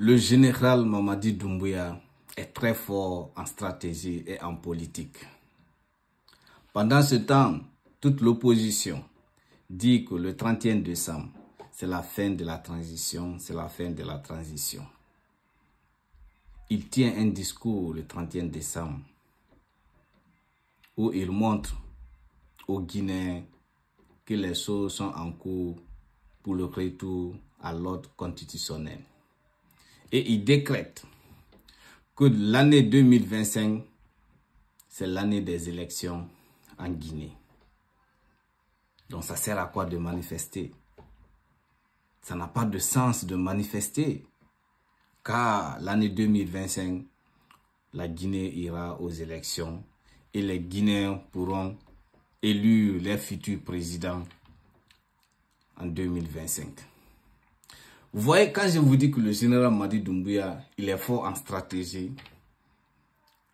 Le général Mamadi Doumbouya est très fort en stratégie et en politique. Pendant ce temps, toute l'opposition dit que le 31 décembre, c'est la fin de la transition, c'est la fin de la transition. Il tient un discours le 31 décembre où il montre aux Guinéens que les choses sont en cours pour le retour à l'ordre constitutionnel. Et il décrète que l'année 2025, c'est l'année des élections en Guinée. Donc ça sert à quoi de manifester? Ça n'a pas de sens de manifester, car l'année 2025, la Guinée ira aux élections et les Guinéens pourront élire leur futur président en 2025. Vous voyez, quand je vous dis que le général Mamadi Doumbouya, il est fort en stratégie,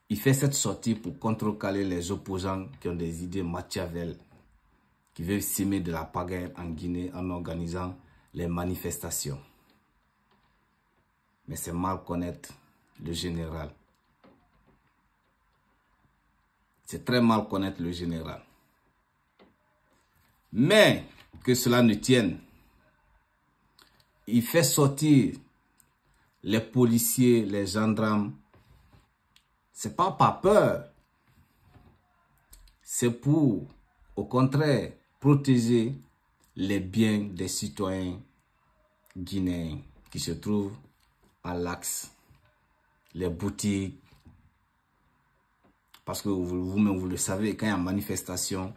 il fait cette sortie pour contrecarrer les opposants qui ont des idées machiavelles, qui veulent semer de la pagaille en Guinée en organisant les manifestations. Mais c'est mal connaître le général. C'est très mal connaître le général. Mais que cela ne tienne, il fait sortir les policiers, les gendarmes. C'est pas par peur. C'est pour, au contraire, protéger les biens des citoyens guinéens qui se trouvent à l'axe, les boutiques. Parce que vous-même, vous le savez, quand il y a une manifestation,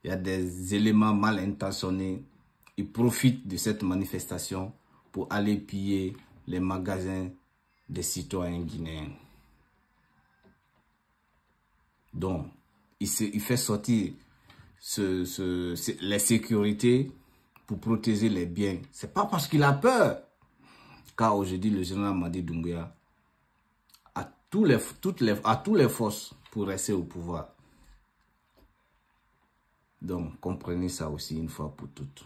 il y a des éléments mal intentionnés. Ils profitent de cette manifestation pour aller piller les magasins des citoyens guinéens. Donc, il fait sortir les sécurités pour protéger les biens. Ce n'est pas parce qu'il a peur. Car aujourd'hui, le général Mamadi Doumbouya a tous les forces pour rester au pouvoir. Donc, comprenez ça aussi une fois pour toutes.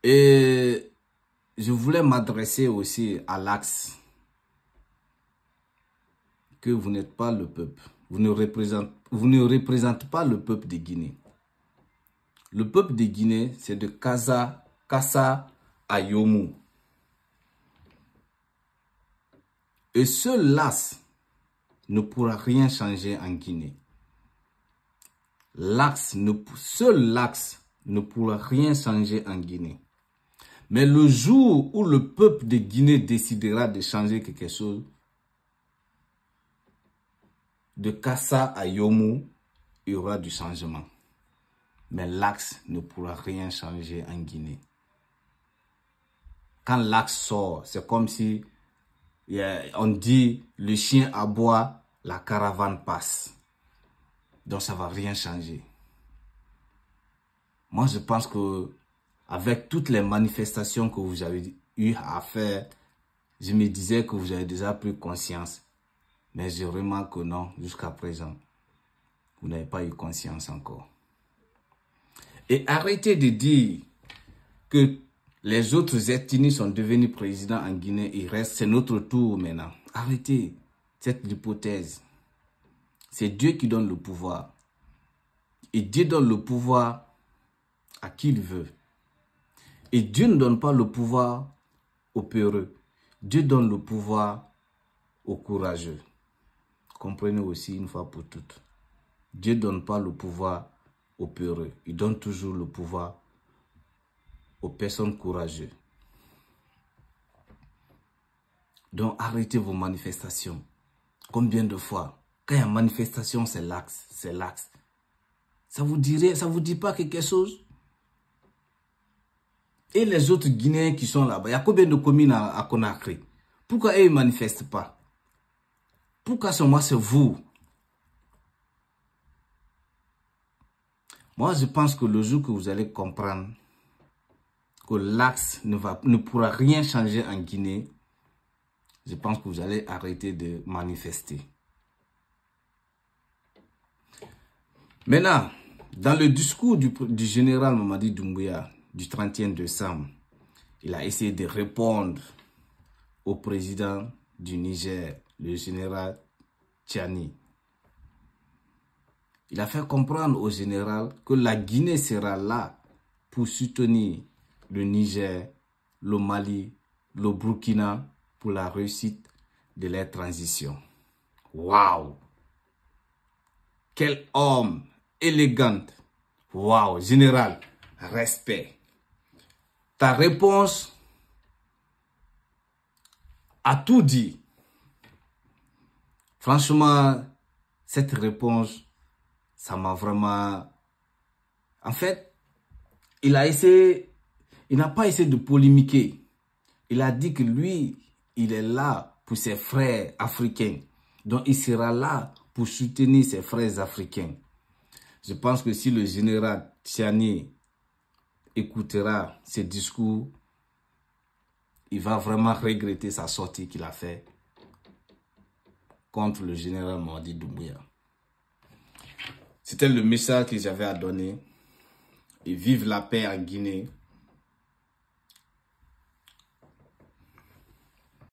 Et je voulais m'adresser aussi à l'axe que vous n'êtes pas le peuple. Vous ne représentez pas le peuple de Guinée. Le peuple de Guinée, c'est de Kassa à Yomu. Et seul l'axe ne pourra rien changer en Guinée. Seul l'axe ne pourra rien changer en Guinée. Mais le jour où le peuple de Guinée décidera de changer quelque chose, de Kassa à Yomu, il y aura du changement. Mais l'axe ne pourra rien changer en Guinée. Quand l'axe sort, c'est comme si on dit le chien aboie, la caravane passe. Donc ça ne va rien changer. Moi, je pense que avec toutes les manifestations que vous avez eu à faire, je me disais que vous avez déjà pris conscience. Mais je remarque que non, jusqu'à présent, vous n'avez pas eu conscience encore. Et arrêtez de dire que les autres ethnies sont devenus présidents en Guinée. Il reste, c'est notre tour maintenant. Arrêtez cette hypothèse. C'est Dieu qui donne le pouvoir. Et Dieu donne le pouvoir à qui il veut. Et Dieu ne donne pas le pouvoir aux peureux. Dieu donne le pouvoir aux courageux. Comprenez aussi une fois pour toutes. Dieu ne donne pas le pouvoir aux peureux. Il donne toujours le pouvoir aux personnes courageuses. Donc arrêtez vos manifestations. Combien de fois? Quand il y a une manifestation, c'est l'axe, c'est l'axe. Ça vous dit pas quelque chose? Et les autres Guinéens qui sont là-bas, il y a combien de communes à Conakry? Pourquoi ils ne manifestent pas? Pourquoi seulement c'est vous? Moi, je pense que le jour que vous allez comprendre que l'axe ne pourra rien changer en Guinée, je pense que vous allez arrêter de manifester. Maintenant, dans le discours du général Mamadi Doumbouya du 31 décembre, il a essayé de répondre au président du Niger, le général Tchani. Il a fait comprendre au général que la Guinée sera là pour soutenir le Niger, le Mali, le Burkina pour la réussite de leur transition. Waouh! Quel homme élégant! Waouh! Général, respect. Ta réponse a tout dit. Franchement, cette réponse, ça m'a vraiment... En fait, il n'a pas essayé de polémiquer. Il a dit que lui, il est là pour ses frères africains. Donc, il sera là pour soutenir ses frères africains. Je pense que si le général Tchani écoutera ce discours, il va vraiment regretter sa sortie qu'il a faite contre le général Mamadi Doumbouya. C'était le message que j'avais à donner. Et vive la paix en Guinée.